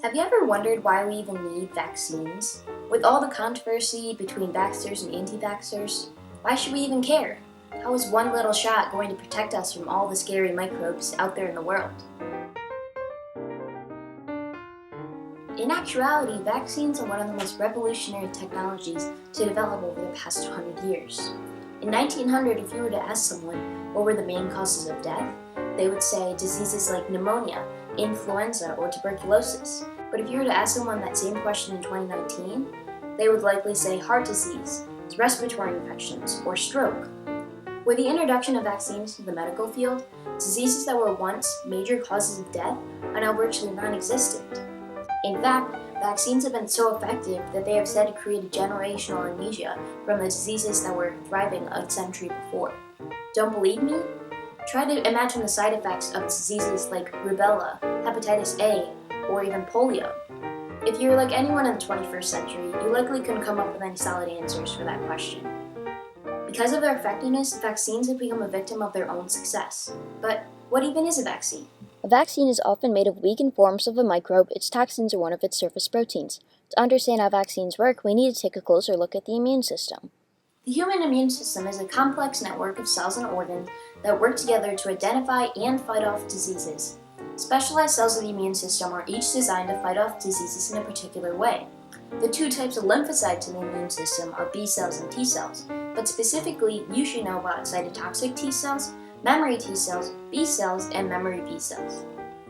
Have you ever wondered why we even need vaccines? With all the controversy between vaxxers and anti-vaxxers, why should we even care? How is one little shot going to protect us from all the scary microbes out there in the world? In actuality, vaccines are one of the most revolutionary technologies to develop over the past 100 years. In 1900, if you were to ask someone what were the main causes of death, they would say diseases like pneumonia, influenza, or tuberculosis. But if you were to ask someone that same question in 2019, they would likely say heart disease, respiratory infections, or stroke. With the introduction of vaccines to the medical field, diseases that were once major causes of death are now virtually non-existent. In fact, vaccines have been so effective that they have said to create a generational amnesia from the diseases that were thriving a century before. Don't believe me? Try to imagine the side effects of diseases like rubella, hepatitis A, or even polio. If you're like anyone in the 21st century, you likely couldn't come up with any solid answers for that question. Because of their effectiveness, vaccines have become a victim of their own success. But what even is a vaccine? A vaccine is often made of weakened forms of a microbe. Its toxins are one of its surface proteins. To understand how vaccines work, we need to take a closer look at the immune system. The human immune system is a complex network of cells and organs that work together to identify and fight off diseases. Specialized cells of the immune system are each designed to fight off diseases in a particular way. The two types of lymphocytes in the immune system are B cells and T cells, but specifically, you should know about cytotoxic T cells, memory T cells, B cells, and memory B cells.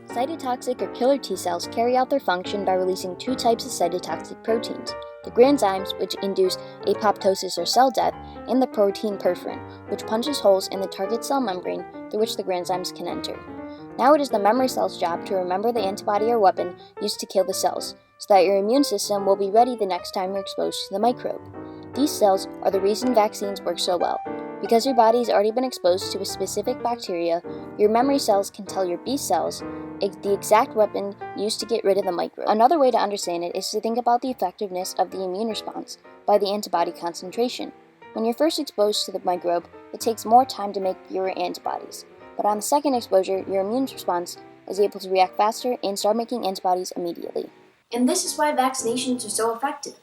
Cytotoxic or killer T cells carry out their function by releasing two types of cytotoxic proteins: the granzymes, which induce apoptosis or cell death, and the protein perforin, which punches holes in the target cell membrane through which the granzymes can enter. Now it is the memory cell's job to remember the antibody or weapon used to kill the cells, so that your immune system will be ready the next time you're exposed to the microbe. These cells are the reason vaccines work so well. Because your body has already been exposed to a specific bacteria, your memory cells can tell your B cells the exact weapon used to get rid of the microbe. Another way to understand it is to think about the effectiveness of the immune response by the antibody concentration. When you're first exposed to the microbe, it takes more time to make fewer antibodies. But on the second exposure, your immune response is able to react faster and start making antibodies immediately. And this is why vaccinations are so effective.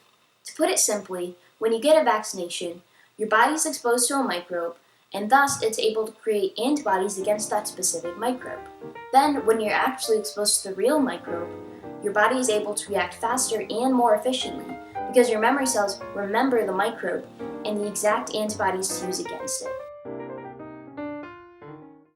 To put it simply, when you get a vaccination, your body is exposed to a microbe, and thus it's able to create antibodies against that specific microbe. Then, when you're actually exposed to the real microbe, your body is able to react faster and more efficiently because your memory cells remember the microbe and the exact antibodies to use against it.